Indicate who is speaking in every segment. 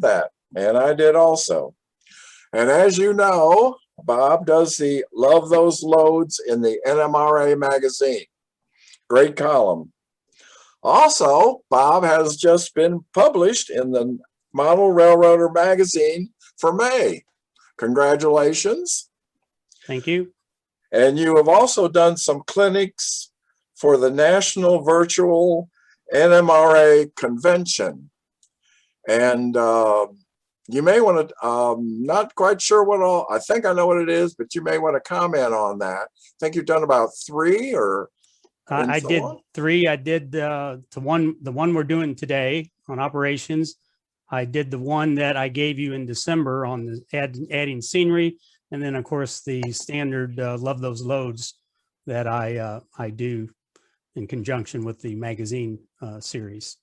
Speaker 1: that, and I did also. And as you know, Bob does the Love Those Loads in the NMRA magazine. Great column. Also, Bob has just been published in the Model Railroader magazine for May. Congratulations.
Speaker 2: Thank you.
Speaker 1: And you have also done some clinics for the National Virtual NMRA Convention. And you may want to, not quite sure what all, I think I know what it is, but you may want to comment on that. I think you've done about 3 or
Speaker 2: I did 3. I did the one we're doing today on operations. I did the one that I gave you in December on the adding scenery. And then of course the standard Love Those Loads that I do in conjunction with the magazine series.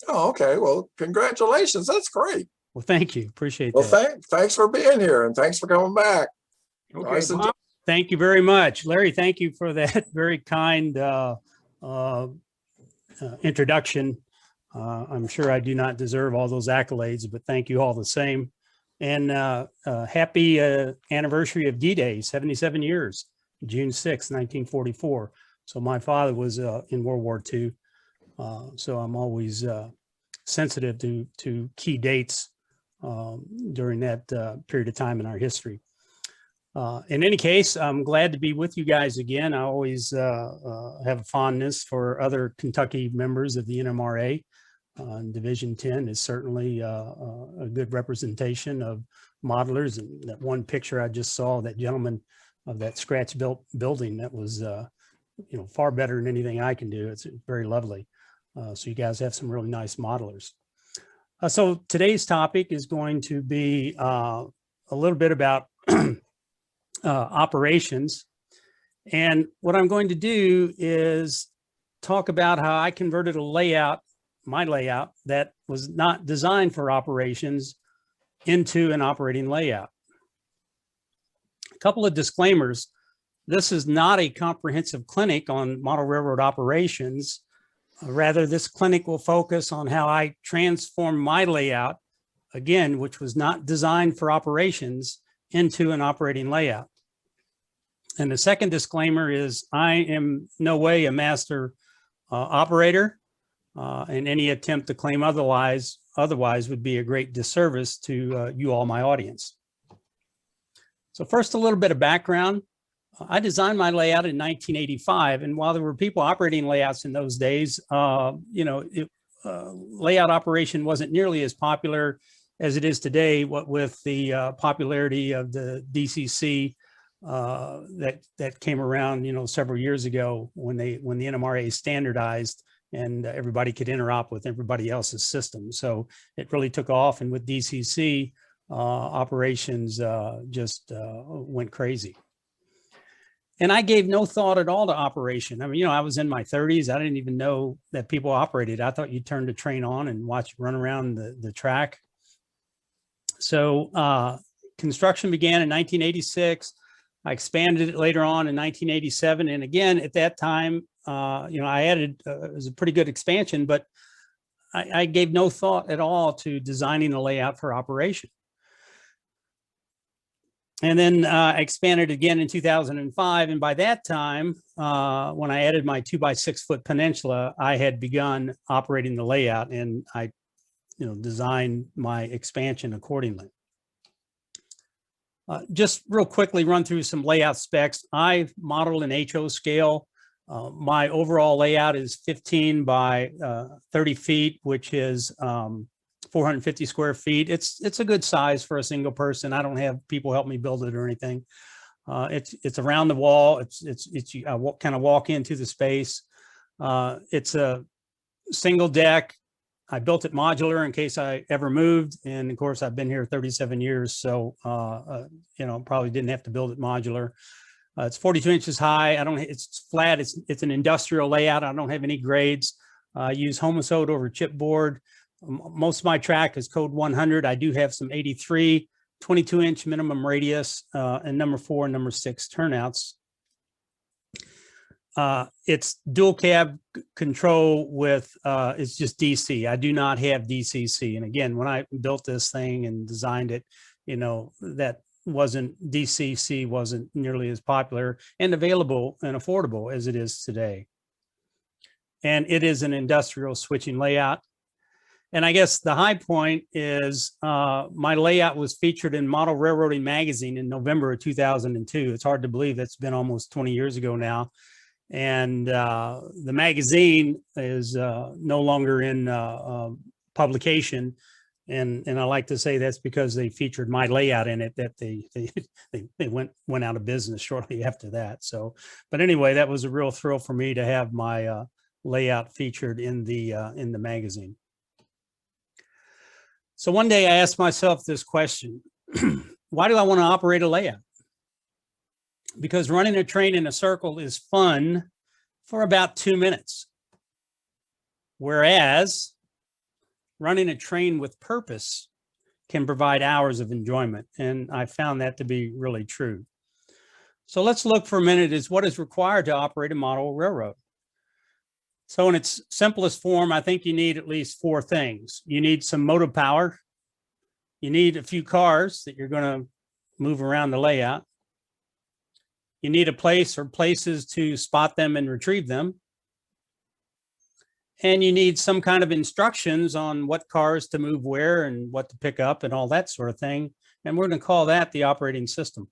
Speaker 1: Oh, okay. Well, congratulations. That's great.
Speaker 2: Well, thank you. Appreciate
Speaker 1: that.
Speaker 2: Well,
Speaker 1: thanks for being here and thanks for coming back.
Speaker 2: Okay, Bob, thank you very much. Larry, thank you for that very kind introduction. I'm sure I do not deserve all those accolades, but thank you all the same. And happy anniversary of D-Day, 77 years, June 6, 1944. So my father was in World War II. So I'm always sensitive to key dates during that period of time in our history. In any case, I'm glad to be with you guys again. I always have a fondness for other Kentucky members of the NMRA. Division 10 is certainly a good representation of modelers. And that one picture I just saw, that gentleman of that scratch built building, that was far better than anything I can do. It's very lovely. So you guys have some really nice modelers. So today's topic is going to be a little bit about operations. And what I'm going to do is talk about how I converted a layout, my layout, that was not designed for operations into an operating layout. A couple of disclaimers. This is not a comprehensive clinic on model railroad operations. Rather, this clinic will focus on how I transform my layout, again, which was not designed for operations, into an operating layout. And the second disclaimer is I am no way a master operator, and any attempt to claim otherwise would be a great disservice to you all, my audience. So first, a little bit of background. I designed my layout in 1985, and while there were people operating layouts in those days, layout operation wasn't nearly as popular as it is today. What with the popularity of the DCC that came around, several years ago when the NMRA standardized and everybody could interop with everybody else's system. So it really took off, and with DCC, operations just went crazy. And I gave no thought at all to operation. I mean, I was in my 30s. I didn't even know that people operated. I thought you turned the train on and watch it run around the track. So construction began in 1986. I expanded it later on in 1987. And again, at that time, I added, it was a pretty good expansion, but I gave no thought at all to designing a layout for operation. And then I expanded again in 2005. And by that time, when I added my 2x6 foot peninsula, I had begun operating the layout, and I designed my expansion accordingly. Just real quickly run through some layout specs. I modeled in HO scale. My overall layout is 15 by 30 feet, which is 450 square feet. It's a good size for a single person. I don't have people help me build it or anything. It's around the wall. I kind of walk into the space. It's a single deck. I built it modular in case I ever moved. And of course, I've been here 37 years. So, probably didn't have to build it modular. It's 42 inches high. It's flat. It's an industrial layout. I don't have any grades. I use homosode over chipboard. Most of my track is code 100. I do have some 83, 22-inch minimum radius, and number 4 and number 6 turnouts. It's dual cab control with, it's just DC. I do not have DCC. And again, when I built this thing and designed it, that DCC wasn't nearly as popular and available and affordable as it is today. And it is an industrial switching layout. And I guess the high point is my layout was featured in Model Railroading magazine in November of 2002. It's hard to believe that's been almost 20 years ago now. And the magazine is no longer in publication. And I like to say that's because they featured my layout in it, that they went out of business shortly after that. So, but anyway, that was a real thrill for me to have my layout featured in the magazine. So one day I asked myself this question: why do I want to operate a layout? Because running a train in a circle is fun for about 2 minutes, whereas running a train with purpose can provide hours of enjoyment. And I found that to be really true. So let's look for a minute at what is required to operate a model railroad. So in its simplest form, I think you need at least 4 things. You need some motive power. You need a few cars that you're going to move around the layout. You need a place or places to spot them and retrieve them. And you need some kind of instructions on what cars to move where and what to pick up and all that sort of thing. And we're going to call that the operating system.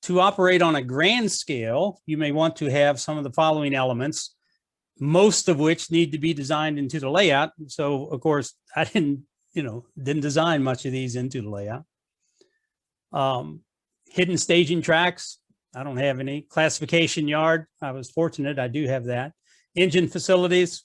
Speaker 2: To operate on a grand scale, you may want to have some of the following elements, most of which need to be designed into the layout. So of course, I didn't design much of these into the layout. Hidden staging tracks, I don't have any. Classification yard, I was fortunate, I do have that. Engine facilities,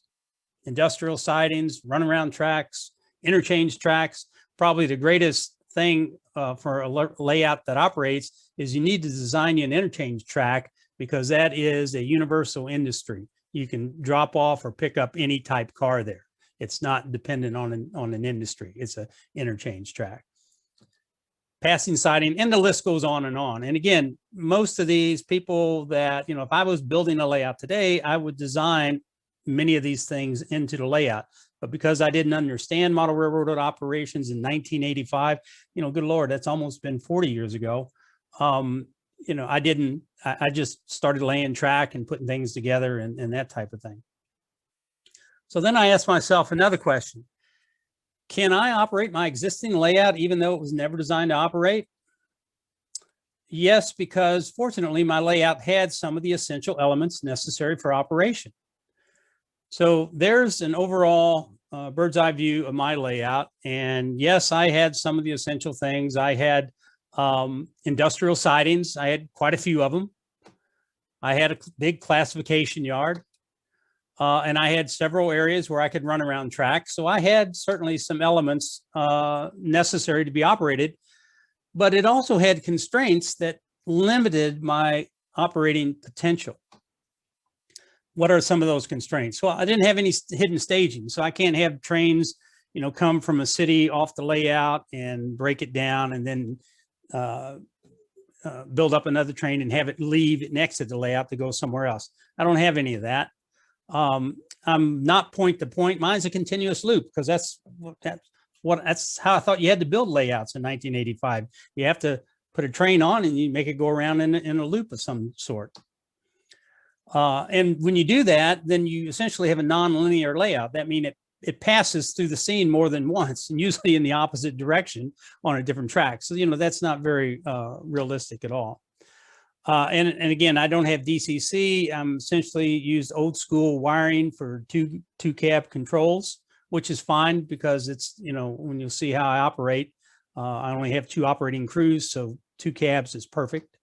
Speaker 2: industrial sidings, runaround tracks, interchange tracks. Probably the greatest thing for a layout that operates is you need to design you an interchange track, because that is a universal industry. You can drop off or pick up any type car there. It's not dependent on an industry. It's an interchange track. Passing siding, and the list goes on and on. And again, most of these people that, if I was building a layout today, I would design many of these things into the layout. But because I didn't understand model railroad operations in 1985, good Lord, that's almost been 40 years ago. I just started laying track and putting things together and that type of thing. So then I asked myself another question. Can I operate my existing layout even though it was never designed to operate? Yes, because fortunately my layout had some of the essential elements necessary for operation. So there's an overall bird's eye view of my layout. And yes, I had some of the essential things. I had industrial sidings. I had quite a few of them. I had a big classification yard. And I had several areas where I could run around tracks. So I had certainly some elements necessary to be operated, but it also had constraints that limited my operating potential. What are some of those constraints? Well, I didn't have any hidden staging, so I can't have trains, come from a city off the layout and break it down and then build up another train and have it leave it next to the layout to go somewhere else. I don't have any of that. I'm not point to point. Mine's a continuous loop, because that's how I thought you had to build layouts in 1985. You have to put a train on and you make it go around in a loop of some sort. And when you do that, then you essentially have a non-linear layout. That means it passes through the scene more than once, and usually in the opposite direction on a different track. So, that's not very realistic at all. And again, I don't have DCC. I'm essentially used old school wiring for two cab controls, which is fine because it's, when you'll see how I operate, I only have 2 operating crews, so 2 cabs is perfect.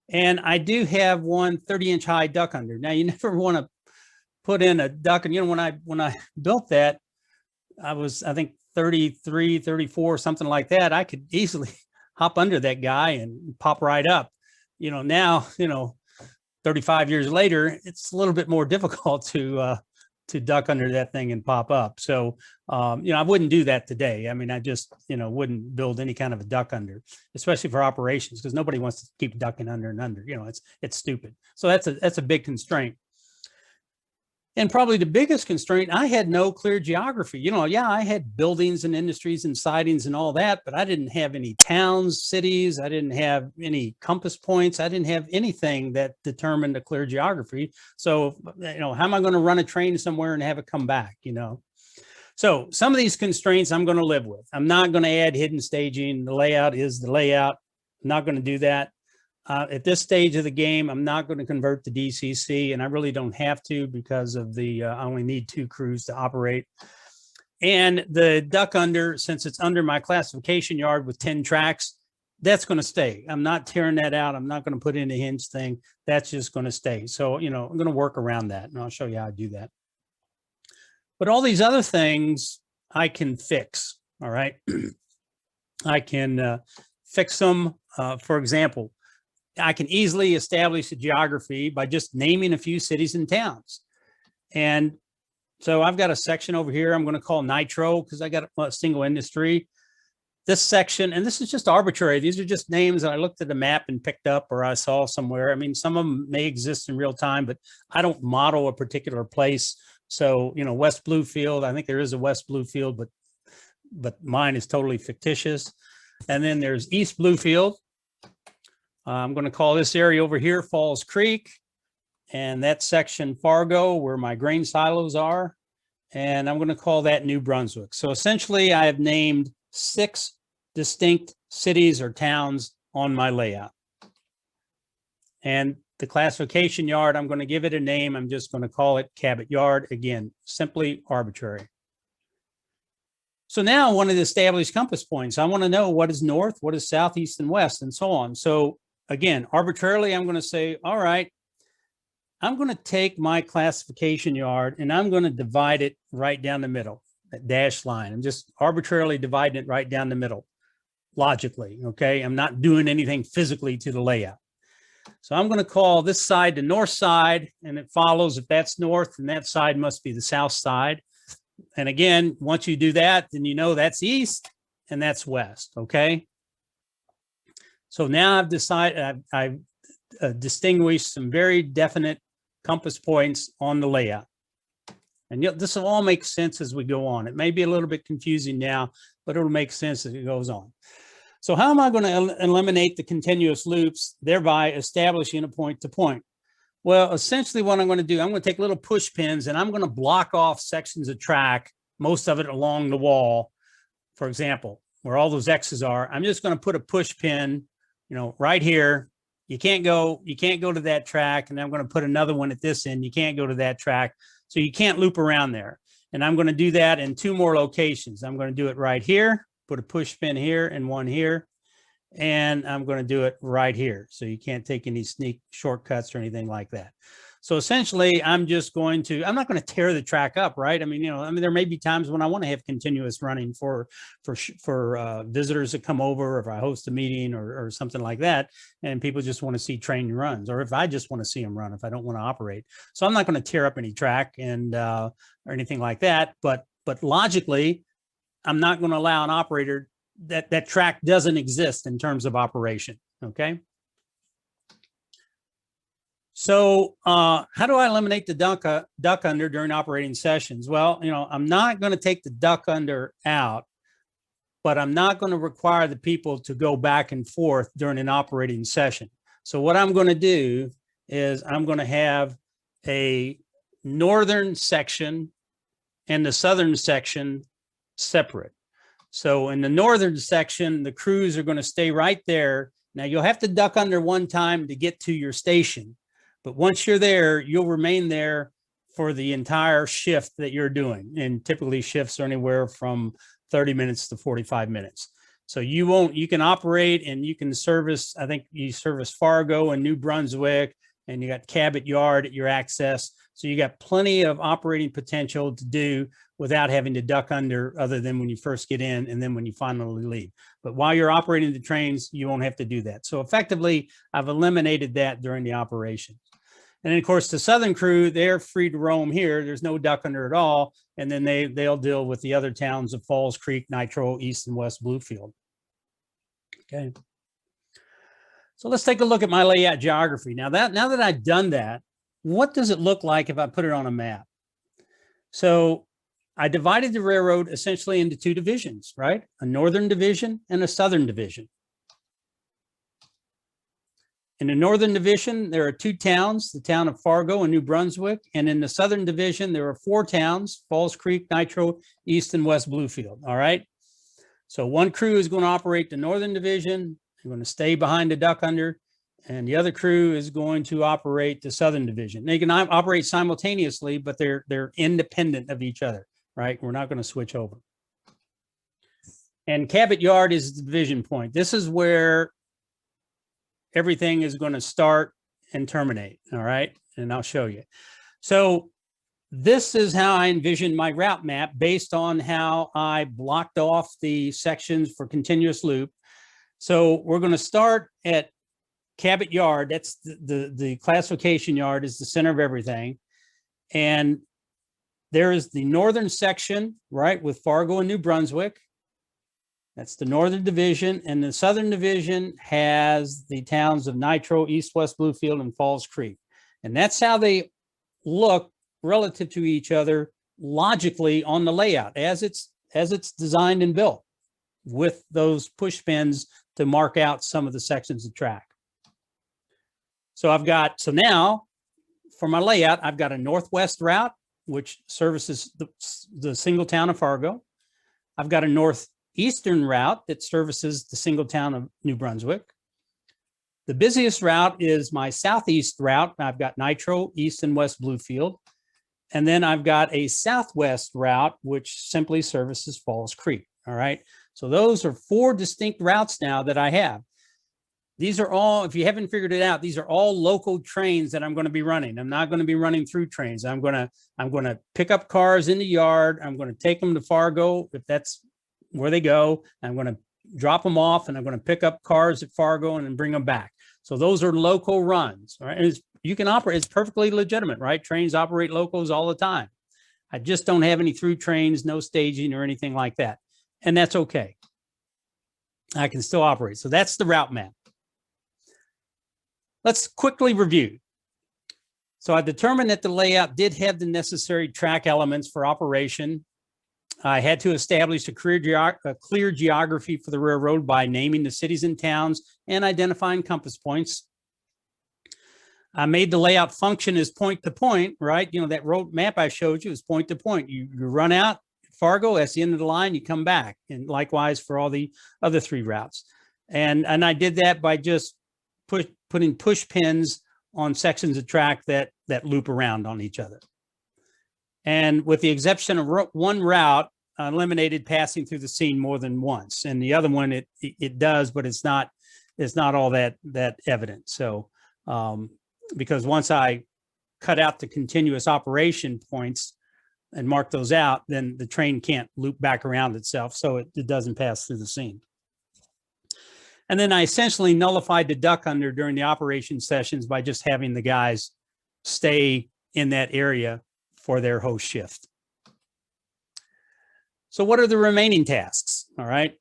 Speaker 2: And I do have one 30-inch high duck under. Now, you never want to put in a duck. And, when I built that, I was, I think, 33, 34, something like that. I could easily hop under that guy and pop right up. Now, 35 years later, it's a little bit more difficult to to duck under that thing and pop up. So, I wouldn't do that today. I mean, I just, wouldn't build any kind of a duck under, especially for operations, because nobody wants to keep ducking under and under. It's stupid. So that's a big constraint. And probably the biggest constraint, I had no clear geography. I had buildings and industries and sidings and all that, but I didn't have any towns, cities. I didn't have any compass points. I didn't have anything that determined a clear geography. So, how am I going to run a train somewhere and have it come back, So some of these constraints I'm going to live with. I'm not going to add hidden staging. The layout is the layout. I'm not going to do that. At this stage of the game, I'm not going to convert to DCC, and I really don't have to because of I only need 2 crews to operate. And the duck under, since it's under my classification yard with 10 tracks, that's going to stay. I'm not tearing that out. I'm not going to put in a hinge thing. That's just going to stay. So, I'm going to work around that, and I'll show you how I do that. But all these other things I can fix, all right? I can fix them. For example, I can easily establish a geography by just naming a few cities and towns. And so I've got a section over here I'm going to call Nitro because I got a single industry. This section, and this is just arbitrary. These are just names that I looked at the map and picked up or I saw somewhere. I mean, some of them may exist in real time, but I don't model a particular place. So, West Bluefield, I think there is a West Bluefield, but mine is totally fictitious. And then there's East Bluefield. I'm going to call this area over here Falls Creek, and that section Fargo, where my grain silos are. And I'm going to call that New Brunswick. So essentially, I have named 6 distinct cities or towns on my layout. And the classification yard, I'm going to give it a name. I'm just going to call it Cabot Yard. Again, simply arbitrary. So now I want to establish compass points. I want to know what is north, what is south, east, and west, and so on. So again, arbitrarily, I'm going to say, all right, I'm going to take my classification yard and I'm going to divide it right down the middle, that dashed line. I'm just arbitrarily dividing it right down the middle, logically, okay? I'm not doing anything physically to the layout. So I'm going to call this side the north side, and it follows if that's north, then that side must be the south side. And again, once you do that, then that's east and that's west, okay? So now I've decided, I've distinguished some very definite compass points on the layout. And this will all make sense as we go on. It may be a little bit confusing now, but it'll make sense as it goes on. So how am I going to eliminate the continuous loops, thereby establishing a point to point? Well, essentially what I'm going to do, I'm going to take little push pins and I'm going to block off sections of track, most of it along the wall. For example, where all those X's are, I'm just going to put a push pin, right here. You can't go to that track. And I'm going to put another one at this end. You can't go to that track. So you can't loop around there. And I'm going to do that in 2 more locations. I'm going to do it right here, put a push pin here and one here. And I'm going to do it right here. So you can't take any sneak shortcuts or anything like that. So essentially, I'm not going to tear the track up, right? I mean, there may be times when I want to have continuous running for visitors that come over, or if I host a meeting or something like that, and people just want to see train runs, or if I just want to see them run, if I don't want to operate. So I'm not going to tear up any track and or anything like that. But logically, I'm not going to allow an operator that track doesn't exist in terms of operation. Okay. So how do I eliminate the duck under during operating sessions? Well, I'm not going to take the duck under out, but I'm not going to require the people to go back and forth during an operating session. So what I'm going to do is I'm going to have a northern section and the southern section separate. So in the northern section, the crews are going to stay right there. Now you'll have to duck under one time to get to your station. But once you're there, you'll remain there for the entire shift that you're doing. And typically shifts are anywhere from 30 minutes to 45 minutes. So you can operate and you can service, I think you service Fargo and New Brunswick, and you got Cabot Yard at your access. So you got plenty of operating potential to do without having to duck under, other than when you first get in and then when you finally leave. But while you're operating the trains, you won't have to do that. So effectively, I've eliminated that during the operation. And then of course, the southern crew, they're free to roam here. There's no duck under at all. And then they'll deal with the other towns of Falls Creek, Nitro, East and West Bluefield. Okay. So let's take a look at my layout geography. Now that I've done that, what does it look like if I put it on a map? So I divided the railroad essentially into two divisions, right? A northern division and a southern division. In the northern division, there are two towns, the town of Fargo and New Brunswick. And in the southern division, there are four towns, Falls Creek, Nitro, East and West Bluefield. All right. So one crew is going to operate the northern division. They're going to stay behind the duck under. And the other crew is going to operate the southern division. They can operate simultaneously, but they're independent of each other, right? We're not going to switch over. And Cabot Yard is the division point. This is where everything is going to start and terminate. All right. And I'll show you. So this is how I envisioned my route map based on how I blocked off the sections for continuous loop. So we're going to start at Cabot Yard. That's the classification yard is the center of everything. And there is the northern section, right, with Fargo and New Brunswick. That's the northern division. And the southern division has the towns of Nitro, East, West Bluefield, and Falls Creek. And that's how they look relative to each other logically on the layout as it's designed and built with those push pins to mark out some of the sections of track. So now for my layout, I've got a northwest route, which services the single town of Fargo. I've got a northeastern route that services the single town of New Brunswick. The busiest route is my southeast route. I've got Nitro, East and West Bluefield. And then I've got a southwest route, which simply services Falls Creek. All right. So those are four distinct routes now that I have. These are all, if you haven't figured it out, these are all local trains that I'm going to be running. I'm not going to be running through trains. I'm going to pick up cars in the yard. I'm going to take them to Fargo if that's where they go. I'm going to drop them off and I'm going to pick up cars at Fargo and then bring them back. So those are local runs. All right. And you can operate, it's perfectly legitimate, right? Trains operate locals all the time. I just don't have any through trains, no staging or anything like that. And that's okay. I can still operate. So that's the route map. Let's quickly review. So I determined that the layout did have the necessary track elements for operation. I had to establish a clear geography for the railroad by naming the cities and towns and identifying compass points. I made the layout function as point to point, right? You know, that road map I showed you is point to point. You run out Fargo, that's the end of the line, you come back. And likewise for all the other three routes. And I did that by just putting push pins on sections of track that loop around on each other. And with the exception of one route, I eliminated passing through the scene more than once. And the other one, it does, but it's not all that evident. So, because once I cut out the continuous operation points and mark those out, then the train can't loop back around itself. So it doesn't pass through the scene. And then I essentially nullified the duck under during the operation sessions by just having the guys stay in that area for their host shift. So what are the remaining tasks? All right.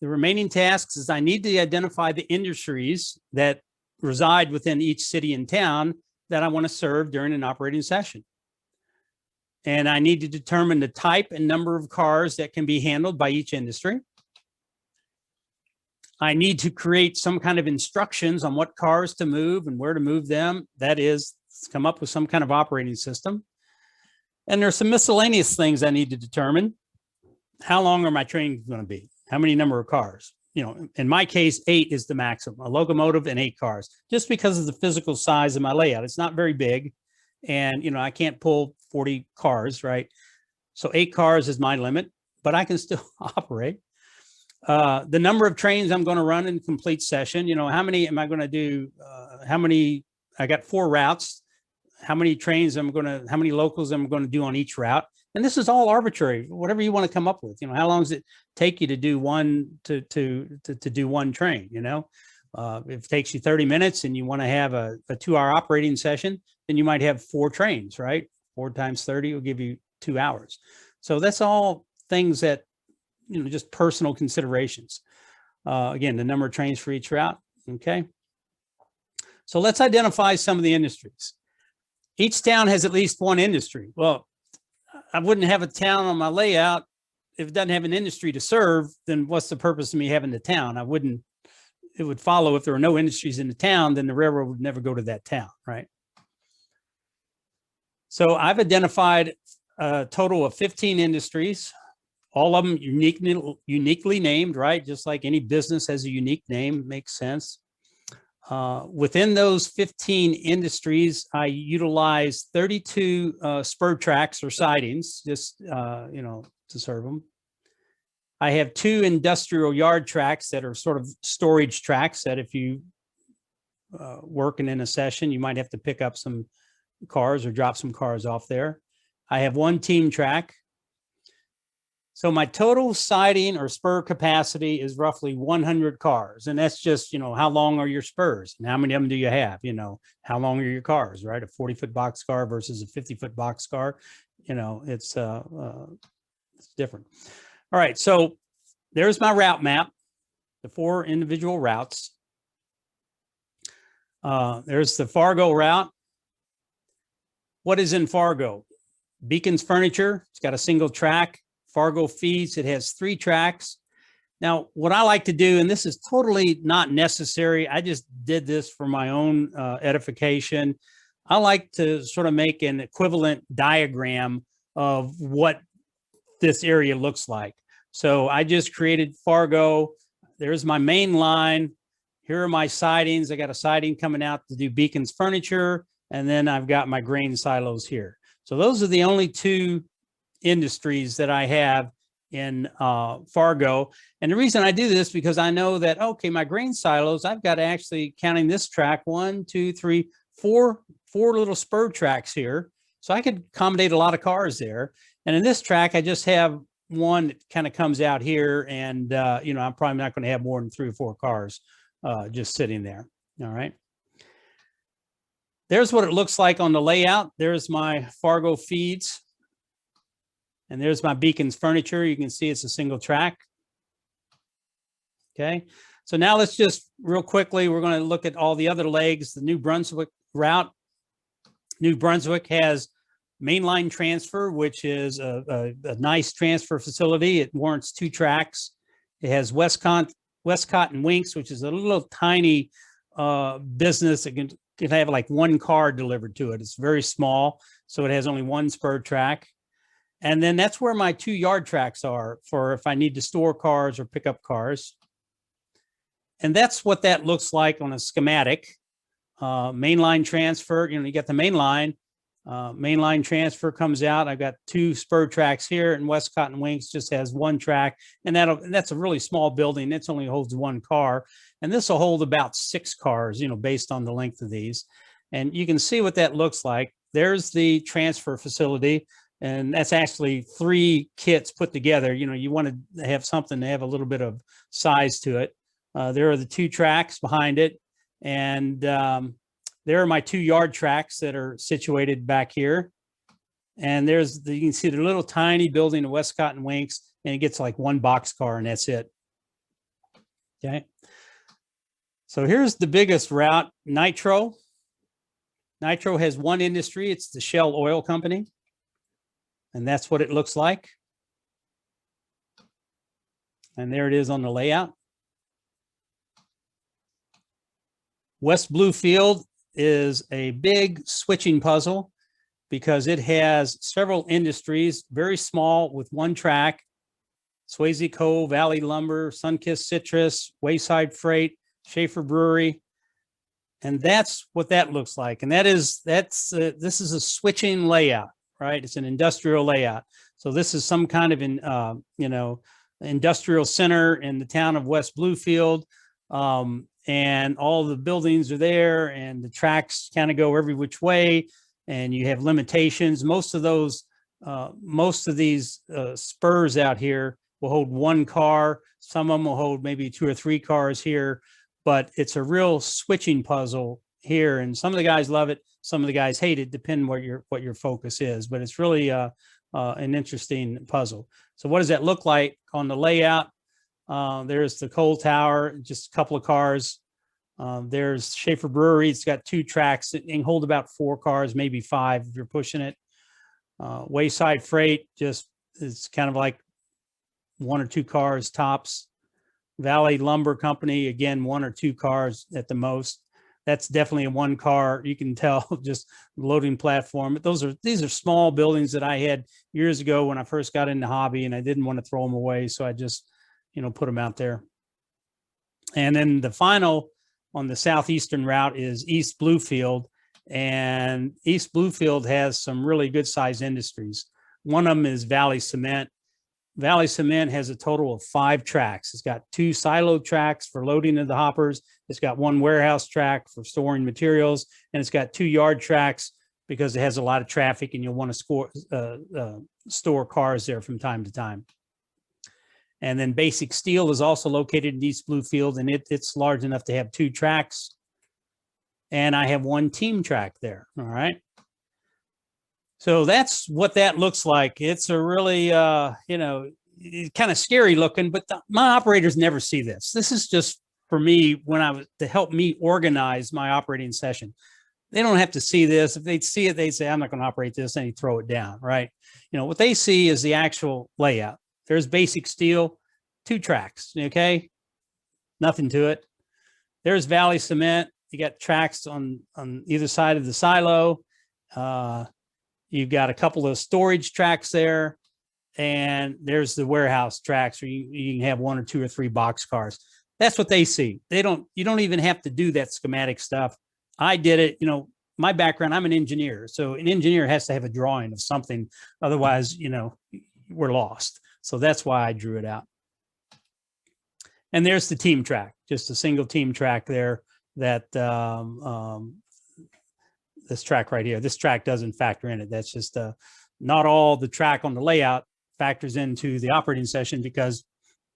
Speaker 2: The remaining tasks is I need to identify the industries that reside within each city and town that I want to serve during an operating session. And I need to determine the type and number of cars that can be handled by each industry. I need to create some kind of instructions on what cars to move and where to move them. That is, come up with some kind of operating system. And there's some miscellaneous things I need to determine. How long are my trains going to be? How many number of cars? You know, in my case, 8 is the maximum, a locomotive and 8 cars, just because of the physical size of my layout. It's not very big. And, you know, I can't pull 40 cars, right? So 8 cars is my limit, but I can still operate. The number of trains I'm going to run in complete session, you know, how many am I going to do? I got 4 routes. How many trains how many locals I'm going to do on each route? And this is all arbitrary, whatever you want to come up with. You know, how long does it take you to do one to do one train? You know, If it takes you 30 minutes and you want to have a 2-hour operating session, then you might have 4 trains, right? 4 times 30 will give you 2 hours. So that's all things that, just personal considerations. Again, the number of trains for each route. Okay. So let's identify some of the industries. Each town has at least one industry. Well, I wouldn't have a town on my layout if it doesn't have an industry to serve. Then what's the purpose of me having the town? It would follow if there were no industries in the town, then the railroad would never go to that town, right? So I've identified a total of 15 industries, all of them uniquely named, right? Just like any business has a unique name, makes sense. Within those 15 industries, I utilize 32 spur tracks or sidings, just, to serve them. I have 2 industrial yard tracks that are sort of storage tracks that if you working in a session, you might have to pick up some cars or drop some cars off there. I have 1 team track. So my total siding or spur capacity is roughly 100 cars. And that's just, how long are your spurs and how many of them do you have? How long are your cars, right? A 40-foot box car versus a 50-foot box car, it's different. All right, so there's my route map, the 4 individual routes. There's the Fargo route. What is in Fargo? Beacon's Furniture, it's got a single track. Fargo Feeds, it has 3 tracks. Now, what I like to do, and this is totally not necessary, I just did this for my own edification. I like to sort of make an equivalent diagram of what this area looks like. So I just created Fargo. There's my main line. Here are my sidings. I got a siding coming out to do Beacon's Furniture, and then I've got my grain silos here. So those are the only 2 industries that I have in Fargo. And the reason I do this because I know that, okay, my grain silos, I've got actually counting this track, 1, 2, 3, 4 little spur tracks here. So I could accommodate a lot of cars there. And in this track, I just have one that kind of comes out here and, I'm probably not going to have more than 3 or 4 cars just sitting there. All right. There's what it looks like on the layout. There's my Fargo Feeds. And there's my Beacon's Furniture. You can see it's a single track. Okay. So now let's just real quickly, we're going to look at all the other legs. The New Brunswick route. New Brunswick has mainline transfer, which is a nice transfer facility. It warrants 2 tracks. It has Westcott and Winks, which is a little tiny business that can have like 1 car delivered to it. It's very small, so it has only 1 spur track. And then that's where my 2 yard tracks are for if I need to store cars or pick up cars. And that's what that looks like on a schematic. Mainline transfer, you got the main line. Mainline transfer comes out. I've got 2 spur tracks here, and Westcott and Winks just has 1 track. And that's a really small building. It only holds 1 car. And this will hold about 6 cars, based on the length of these. And you can see what that looks like. There's the transfer facility. And that's actually 3 kits put together. You want to have something to have a little bit of size to it. There are the 2 tracks behind it. And there are my 2 yard tracks that are situated back here. And you can see the little tiny building of Westcott and Winks, and it gets like 1 box car, and that's it. Okay. So here's the biggest route, Nitro. Nitro has 1 industry. It's the Shell Oil Company. And that's what it looks like. And there it is on the layout. West Bluefield is a big switching puzzle because it has several industries, very small with 1 track. Swayze Coal, Valley Lumber, Sunkist Citrus, Wayside Freight, Schaefer Brewery. And that's what that looks like. And this is a switching layout. Right, it's an industrial layout. So this is some kind of industrial center in the town of West Bluefield, and all the buildings are there, and the tracks kind of go every which way, and you have limitations. Most of these spurs out here will hold 1 car. Some of them will hold maybe 2 or 3 cars here, but it's a real switching puzzle here. And some of the guys love it. Some of the guys hate it, depending what your focus is, but it's really an interesting puzzle. So what does that look like on the layout? There's the coal tower, just a couple of cars. There's Schaefer Brewery. It's got 2 tracks. It can hold about 4 cars, maybe 5 if you're pushing it. Wayside Freight, just it's kind of like 1 or 2 cars tops. Valley Lumber Company, again, 1 or 2 cars at the most. That's definitely a 1 car. You can tell just loading platform. But these are small buildings that I had years ago when I first got in the hobby, and I didn't want to throw them away, so I just, put them out there. And then the final on the southeastern route is East Bluefield, and East Bluefield has some really good size industries. One of them is Valley Cement. Valley Cement has a total of 5 tracks. It's got 2 silo tracks for loading of the hoppers. It's got 1 warehouse track for storing materials, and it's got 2 yard tracks because it has a lot of traffic and you'll want to store cars there from time to time. And then Basic Steel is also located in East Bluefield, and it's large enough to have 2 tracks. And I have 1 team track there. All right. So that's what that looks like. It's a really, kind of scary looking, but my operators never see this. This is just for me to help me organize my operating session. They don't have to see this. If they'd see it, they'd say, I'm not going to operate this, and they throw it down, right? What they see is the actual layout. There's Basic Steel, 2 tracks, okay? Nothing to it. There's Valley Cement. You got tracks on either side of the silo. You've got a couple of storage tracks there, and there's the warehouse tracks where you can have 1 or 2 or 3 box cars. That's what they see. You don't even have to do that schematic stuff. I did it. My background, I'm an engineer. So an engineer has to have a drawing of something. Otherwise, we're lost. So that's why I drew it out. And there's the team track, just a single team track there that this track right here. This track doesn't factor in it. That's just not all the track on the layout factors into the operating session because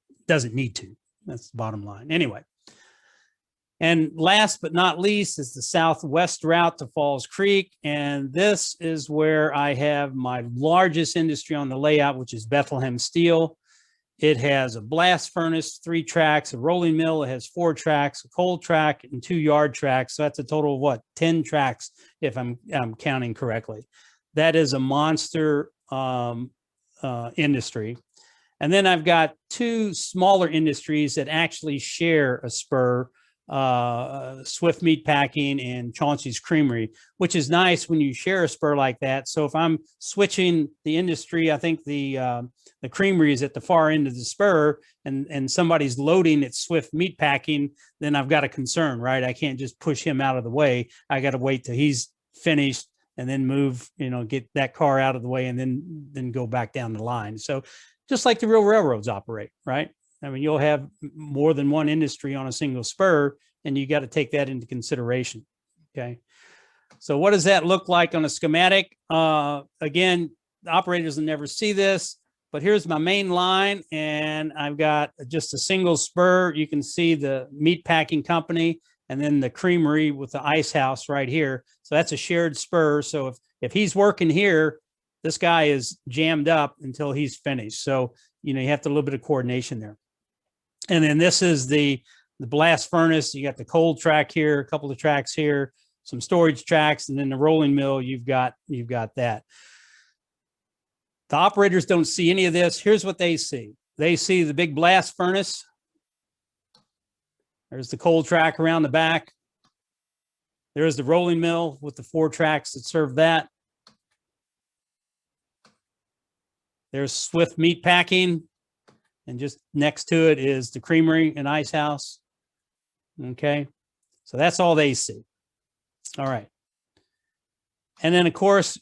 Speaker 2: it doesn't need to. That's the bottom line. Anyway. And last but not least is the southwest route to Falls Creek. And this is where I have my largest industry on the layout, which is Bethlehem Steel. It has a blast furnace, 3 tracks, a rolling mill. It has 4 tracks, a coal track, and 2 yard tracks. So that's a total of what? 10 tracks, if I'm counting correctly. That is a monster industry. And then I've got 2 smaller industries that actually share a spur, Swift Meat Packing and Chauncey's Creamery, which is nice when you share a spur like that. So if I'm switching the industry, I think the creamery is at the far end of the spur, and somebody's loading at Swift Meat Packing, then I've got a concern, right? I can't just push him out of the way. I got to wait till he's finished and then move, get that car out of the way and then go back down the line. So just like the real railroads operate, right? I mean, you'll have more than one industry on a single spur, and you got to take that into consideration. Okay. So what does that look like on a schematic? Again, the operators will never see this, but here's my main line, and I've got just a single spur. You can see the meat packing company and then the creamery with the ice house right here. So that's a shared spur. So if he's working here, this guy is jammed up until he's finished. So, you have to a little bit of coordination there. And then this is the blast furnace. You got the cold track here, a couple of tracks here, some storage tracks, and then the rolling mill. You've got that. The operators don't see any of this. Here's what they see. They see the big blast furnace. There's the cold track around the back. There's the rolling mill with the 4 tracks that serve that. There's Swift Meat Packing. And just next to it is the creamery and ice house. Okay. So that's all they see. All right. And then, of course,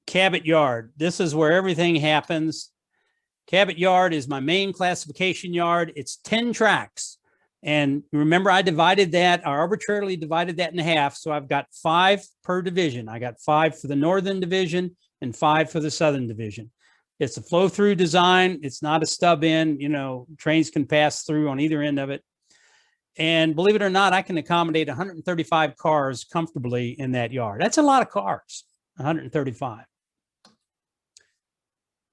Speaker 2: Cabot Yard. This is where everything happens. Cabot Yard is my main classification yard. It's 10 tracks. And remember, I arbitrarily divided that in half. So I've got 5 per division. I got 5 for the northern division and 5 for the southern division. It's a flow-through design. It's not a stub in. Trains can pass through on either end of it. And believe it or not, I can accommodate 135 cars comfortably in that yard. That's a lot of cars, 135.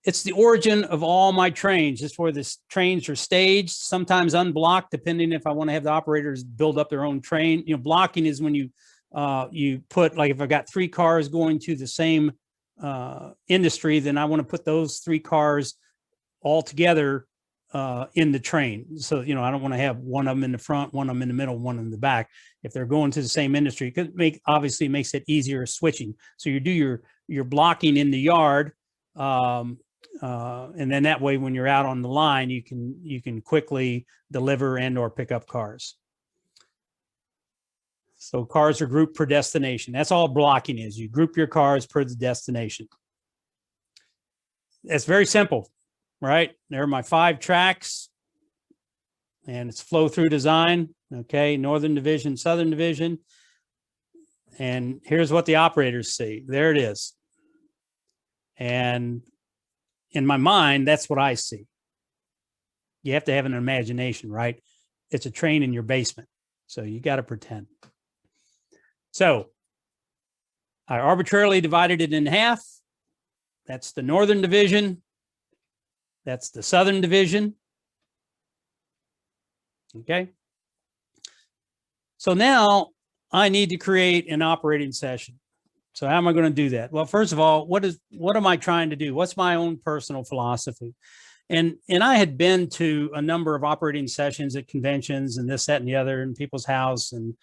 Speaker 2: It's the origin of all my trains. It's where the trains are staged, sometimes unblocked, depending if I want to have the operators build up their own train. You know, blocking is when you put, like if I've got 3 cars going to the same industry, then I want to put those 3 cars all together in the train. So, you know, I don't want to have one of them in the front, one of them in the middle, one in the back. If they're going to the same industry, it obviously makes it easier switching. So you do your blocking in the yard. And then that way, when you're out on the line, you can quickly deliver and or pick up cars. So cars are grouped per destination. That's all blocking is. You group your cars per the destination. It's very simple, right? There are my 5 tracks, and it's flow through design. Okay, Northern Division, Southern Division. And here's what the operators see. There it is. And in my mind, that's what I see. You have to have an imagination, right? It's a train in your basement. So you got to pretend. So I arbitrarily divided it in half. That's the Northern Division. That's the Southern Division. Okay. So now I need to create an operating session. So how am I going to do that? Well, first of all, what am I trying to do? What's my own personal philosophy? And I had been to a number of operating sessions at conventions and this, that, and the other in people's house and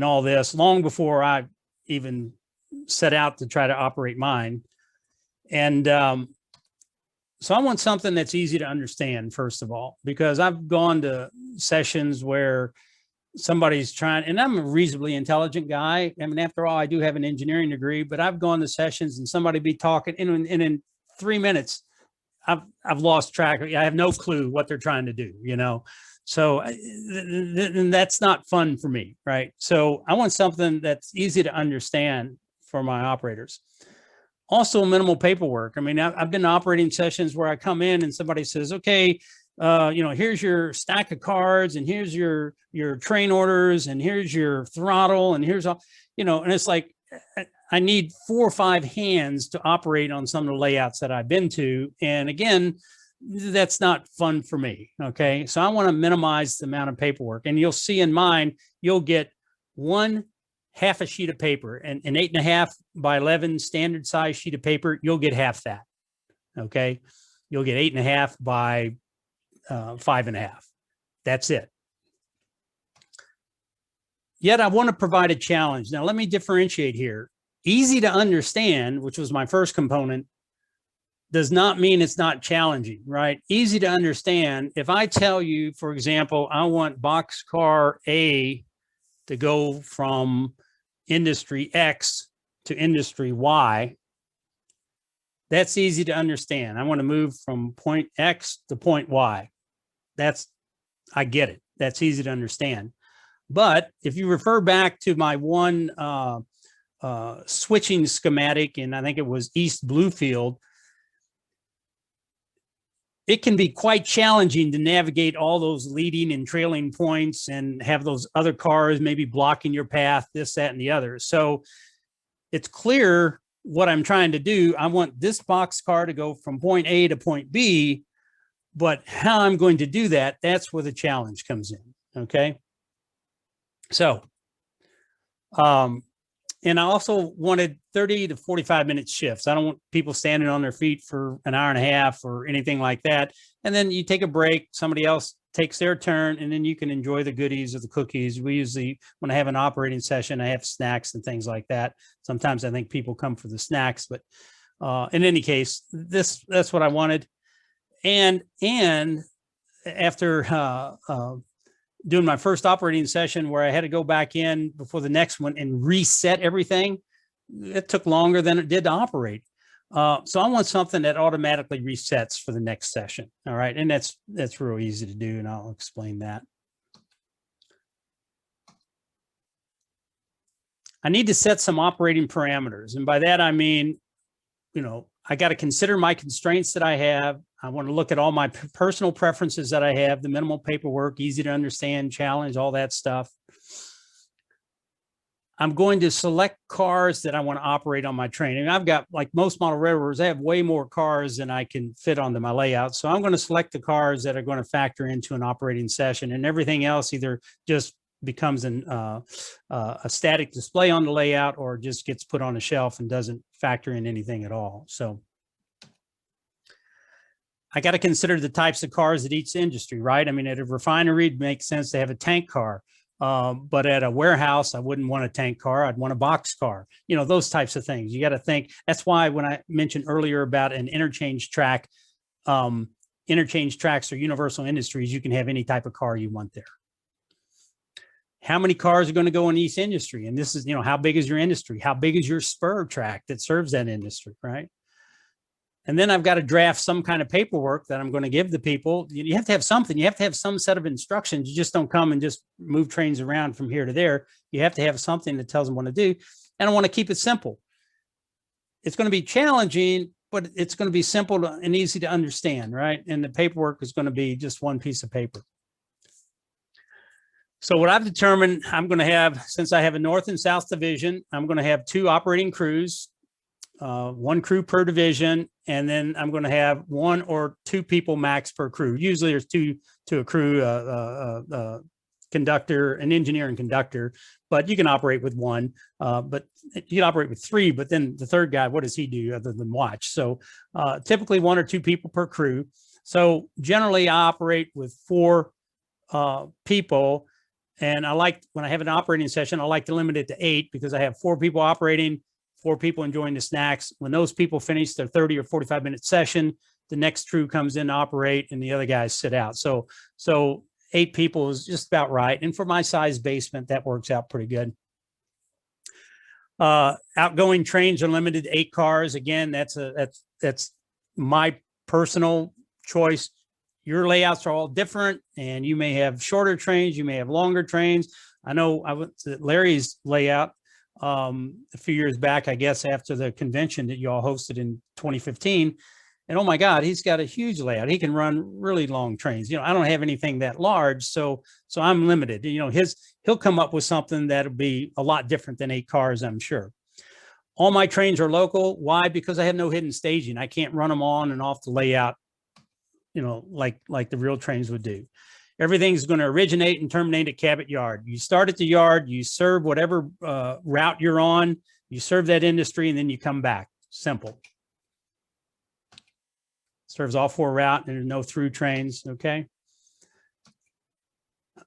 Speaker 2: all this long before I even set out to try to operate mine. And so I want something that's easy to understand, first of all, because I've gone to sessions where somebody's trying, and I'm a reasonably intelligent guy. I mean, after all, I do have an engineering degree, but I've gone to sessions and somebody be talking, and in 3 minutes, I've lost track. I have no clue what they're trying to do, you know? So and that's not fun for me, right? So I want something that's easy to understand for my operators. Also, minimal paperwork. I mean, I've been to operating sessions where I come in and somebody says, okay, you know, here's your stack of cards, and here's your train orders, and here's your throttle, and here's all, you know, and it's like, I need 4 or 5 hands to operate on some of the layouts that I've been to. And again, that's not fun for me. Okay. So I want to minimize the amount of paperwork, and you'll see in mine, you'll get 1/2 a sheet of paper, and an 8.5 by 11 standard size sheet of paper. You'll get half that. Okay. You'll get 8.5 by 5.5. That's it. Yet I want to provide a challenge. Now, let me differentiate here. Easy to understand, which was my first component, does not mean it's not challenging, right? Easy to understand. If I tell you, for example, I want boxcar A to go from industry X to industry Y, that's easy to understand. I want to move from point X to point Y. I get it. That's easy to understand. But if you refer back to my one switching schematic, and I think it was East Bluefield, it can be quite challenging to navigate all those leading and trailing points and have those other cars maybe blocking your path, this, that, and the other. So it's clear what I'm trying to do. I want this boxcar to go from point A to point B, but how I'm going to do that, that's where the challenge comes in, okay? So, and I also wanted 30 to 45 minute shifts. I don't want people standing on their feet for an hour and a half or anything like that. And then you take a break, somebody else takes their turn, and then you can enjoy the goodies of the cookies. We usually, when I have an operating session, I have snacks and things like that. Sometimes I think people come for the snacks, but in any case, that's what I wanted. And after doing my first operating session where I had to go back in before the next one and reset everything, it took longer than it did to operate. So I want something that automatically resets for the next session. All right. And that's real easy to do, and I'll explain that. I need to set some operating parameters. And by that, I mean, you know, I got to consider my constraints that I have. I want to look at all my personal preferences that I have, the minimal paperwork, easy to understand, challenge, all that stuff. I'm going to select cars that I want to operate on my train. And I've got, like most model railroaders, I have way more cars than I can fit onto my layout. So I'm going to select the cars that are going to factor into an operating session, and everything else either just becomes a static display on the layout or just gets put on a shelf and doesn't factor in anything at all. So I got to consider the types of cars at each industry, right? I mean, at a refinery, it makes sense to have a tank car. But at a warehouse, I wouldn't want a tank car. I'd want a box car, you know, those types of things. You got to think. That's why when I mentioned earlier about an interchange track, interchange tracks or universal industries, you can have any type of car you want there. How many cars are going to go in each industry? And this is, you know, how big is your industry? How big is your spur track that serves that industry, right? And then I've got to draft some kind of paperwork that I'm going to give the people. You have to have something. You have to have some set of instructions. You just don't come and just move trains around from here to there. You have to have something that tells them what to do. And I want to keep it simple. It's going to be challenging, but it's going to be simple and easy to understand, right? And the paperwork is going to be just one piece of paper. So what I've determined, I'm going to have, since I have a north and south division, I'm going to have 2 operating crews. 1 crew per division, and then I'm going to have 1 or 2 people max per crew. Usually there's 2 to a crew, conductor, an engineer and conductor, but you can operate with 1, but you can operate with 3, but then the third guy, what does he do other than watch? So typically 1 or 2 people per crew. So generally I operate with 4 people, and I like, when I have an operating session, I like to limit it to 8 because I have 4 people operating, 4 people enjoying the snacks. When those people finish their 30 or 45-minute session, the next crew comes in to operate and the other guys sit out. So 8 people is just about right. And for my size basement, that works out pretty good. Outgoing trains are limited to 8 cars. Again, that's my personal choice. Your layouts are all different, and you may have shorter trains, you may have longer trains. I know I went to Larry's layout a few years back, I guess, after the convention that you all hosted in 2015. And oh my God, he's got a huge layout. He can run really long trains. You know, I don't have anything that large, so I'm limited. You know, he'll come up with something that'll be a lot different than 8 cars, I'm sure. All my trains are local. Why? Because I have no hidden staging. I can't run them on and off the layout, you know, like the real trains would do. Everything's going to originate and terminate at Cabot Yard. You start at the yard, you serve whatever route you're on, you serve that industry, and then you come back. Simple. Serves all 4 routes, and there's no through trains, okay?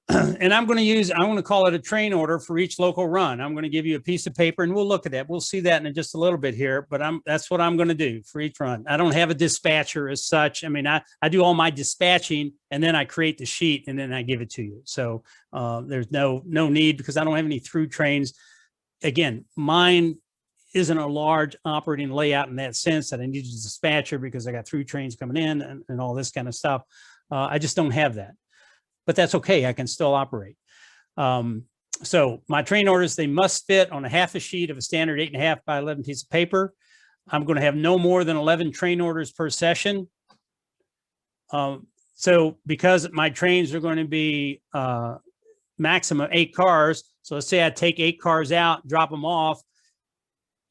Speaker 2: And I'm going to call it a train order for each local run. I'm going to give you a piece of paper, and we'll look at that. We'll see that in just a little bit here, but that's what I'm going to do for each run. I don't have a dispatcher as such. I mean, I do all my dispatching, and then I create the sheet, and then I give it to you. So there's no need, because I don't have any through trains. Again, mine isn't a large operating layout in that sense that I need a dispatcher because I got through trains coming in and all this kind of stuff. I just don't have that. But that's okay. I can still operate. So my train orders, they must fit on a half a sheet of a standard 8.5 by 11 piece of paper. I'm going to have no more than 11 train orders per session. So because my trains are going to be maximum 8 cars. So let's say I take 8 cars out, drop them off,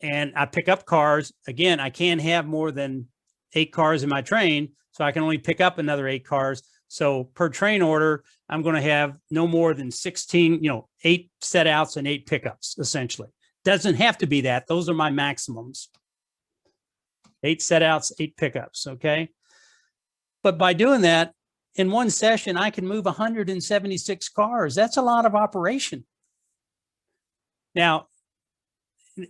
Speaker 2: and I pick up cars. Again, I can't have more than 8 cars in my train. So I can only pick up another 8 cars. So per train order, I'm going to have no more than 16, 8 set outs and 8 pickups, essentially. Doesn't have to be that. Those are my maximums. 8 set outs, 8 pickups, okay? But by doing that, in one session, I can move 176 cars. That's a lot of operation. Now,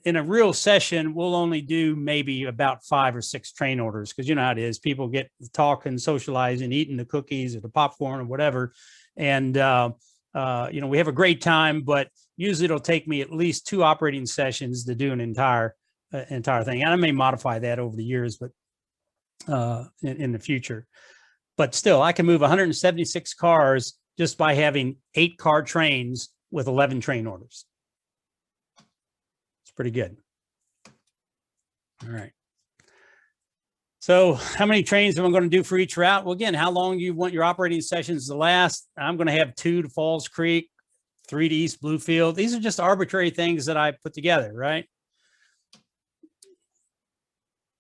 Speaker 2: in a real session, we'll only do maybe about 5 or 6 train orders, because you know how it is. People get talking, socializing, eating the cookies or the popcorn or whatever. And, we have a great time, but usually it'll take me at least 2 operating sessions to do an entire thing. And I may modify that over the years, but in the future. But still, I can move 176 cars just by having 8 car trains with 11 train orders. Pretty good. All right. So how many trains am I going to do for each route? Well, again, how long you want your operating sessions to last? I'm going to have 2 to Falls Creek, 3 to East Bluefield. These are just arbitrary things that I put together, right?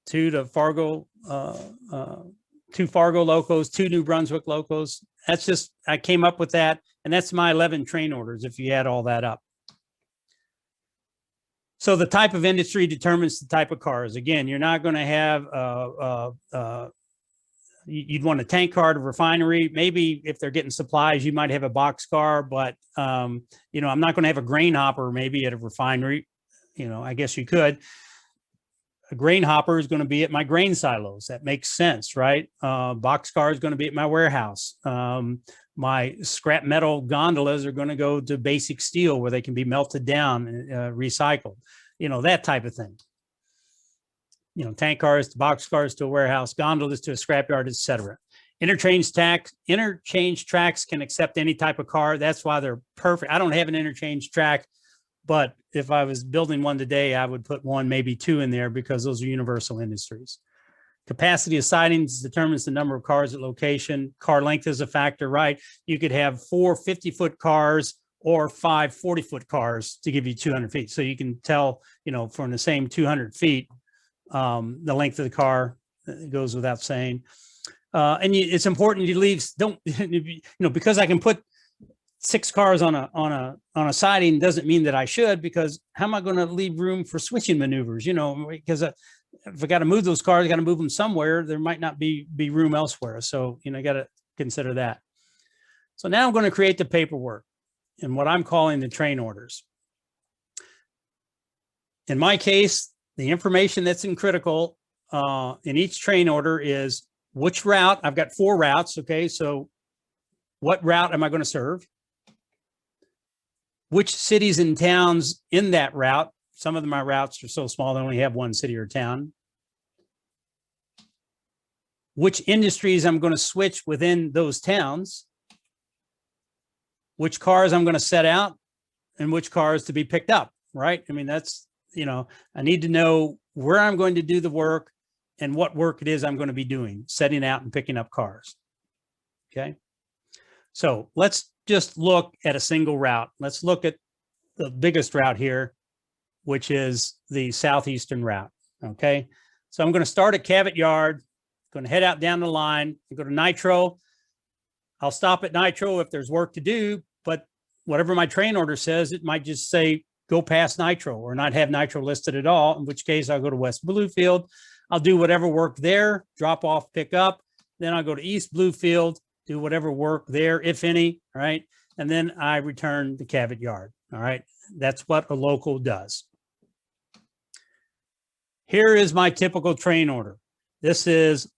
Speaker 2: 2 to Fargo, 2 Fargo locos, 2 New Brunswick locos. That's just, I came up with that. And that's my 11 train orders if you add all that up. So the type of industry determines the type of cars. Again, you're not going to have, you'd want a tank car at a refinery. Maybe if they're getting supplies, you might have a box car, but, you know, I'm not going to have a grain hopper maybe at a refinery. You know, I guess you could. A grain hopper is going to be at my grain silos. That makes sense, right? Box car is going to be at my warehouse. My scrap metal gondolas are going to go to basic steel where they can be melted down and recycled, you know, that type of thing. You know, tank cars to box cars to a warehouse, gondolas to a scrapyard, etc. Interchange tracks can accept any type of car. That's why they're perfect. I don't have an interchange track, but if I was building one today, I would put 1, maybe 2 in there because those are universal industries. Capacity of sidings determines the number of cars at location. Car length is a factor, right? You could have 4 50-foot cars or 5 40-foot cars to give you 200 feet. So you can tell, you know, from the same 200 feet, the length of the car goes without saying. And it's important you leave, don't, you know, because I can put 6 cars on a siding doesn't mean that I should, because how am I going to leave room for switching maneuvers? You know, because if I got to move those cars, I got to move them somewhere. There might not be room elsewhere. So, you know, I got to consider that. So now I'm going to create the paperwork and what I'm calling the train orders. In my case, the information that's in critical in each train order is which route. I've got 4 routes. Okay. So what route am I going to serve? Which cities and towns in that route? Some of my routes are so small, they only have 1 city or town. Which industries I'm going to switch within those towns. Which cars I'm going to set out and which cars to be picked up, right? I mean, that's, you know, I need to know where I'm going to do the work and what work it is I'm going to be doing, setting out and picking up cars. Okay. So let's just look at a single route. Let's look at the biggest route here, which is the southeastern route. Okay. So I'm going to start at Cabot Yard, going to head out down the line and go to Nitro. I'll stop at Nitro if there's work to do, but whatever my train order says, it might just say go past Nitro or not have Nitro listed at all, in which case I'll go to West Bluefield. I'll do whatever work there, drop off, pick up. Then I'll go to East Bluefield, do whatever work there, if any, right? And then I return to Cabot Yard, all right? That's what a local does. Here is my typical train order. This is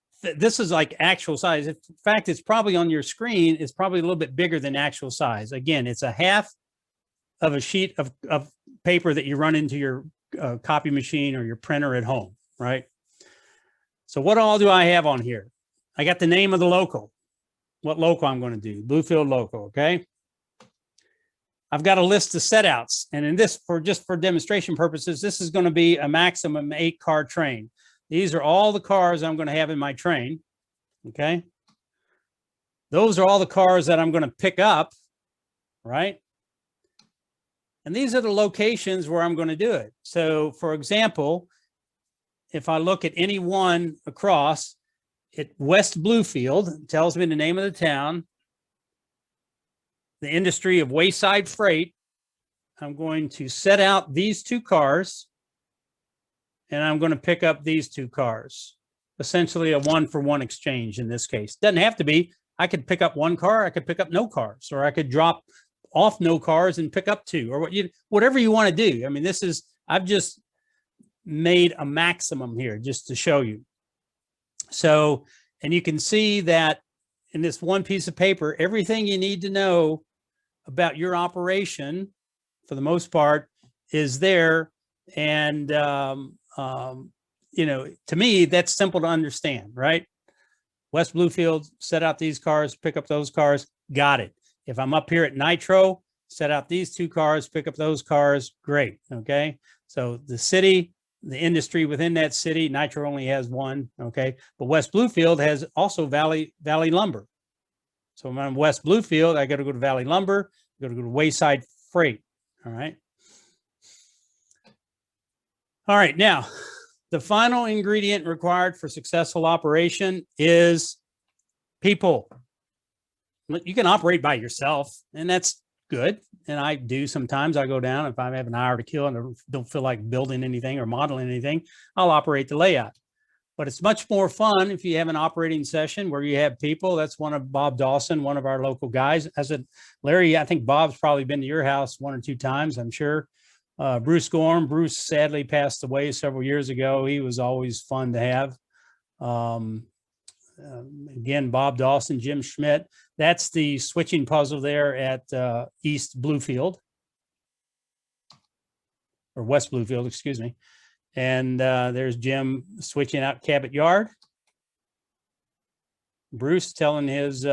Speaker 2: like actual size. In fact, it's probably on your screen. It's probably a little bit bigger than actual size. Again, it's a half of a sheet of paper that you run into your copy machine or your printer at home, right? So what all do I have on here? I got the name of the local, what local I'm going to do, Bluefield local, okay? I've got a list of setouts, and in this, just for demonstration purposes, this is going to be a maximum 8-car train. These are all the cars I'm going to have in my train, okay? Those are all the cars that I'm going to pick up, right? And these are the locations where I'm going to do it. So, for example, if I look at any one across, at West Bluefield, it tells me the name of the town, the industry of wayside freight. I'm going to set out these 2 cars, and I'm going to pick up these 2 cars. Essentially a 1-for-1 exchange in this case. Doesn't have to be. I could pick up 1 car, I could pick up no cars, or I could drop off no cars and pick up 2, or whatever you want to do. I mean, I've just made a maximum here just to show you. So, and you can see that in this one piece of paper, everything you need to know about your operation, for the most part, is there. And, you know, to me, that's simple to understand, right? West Bluefield, set out these cars, pick up those cars, got it. If I'm up here at Nitro, set out these 2 cars, pick up those cars, great, okay? So the city, the industry within that city. Nitro only has one, okay? But West Bluefield has also Valley Lumber. So when I'm West Bluefield, I got to go to Valley Lumber, got to go to Wayside Freight, all right? All right, now, the final ingredient required for successful operation is people. You can operate by yourself, and that's good. And I do sometimes. I go down if I have an hour to kill and I don't feel like building anything or modeling anything, I'll operate the layout. But it's much more fun if you have an operating session where you have people. That's one of Bob Dawson, one of our local guys. I said, Larry, I think Bob's probably been to your house 1 or 2 times, I'm sure. Bruce Gorham. Bruce sadly passed away several years ago. He was always fun to have. Again, Bob Dawson, Jim Schmidt. That's the switching puzzle there at East Bluefield, or West Bluefield, excuse me. And there's Jim switching out Cabot Yard. Bruce telling his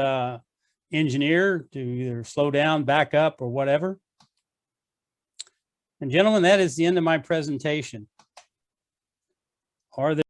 Speaker 2: engineer to either slow down, back up, or whatever. And gentlemen, that is the end of my presentation. Are there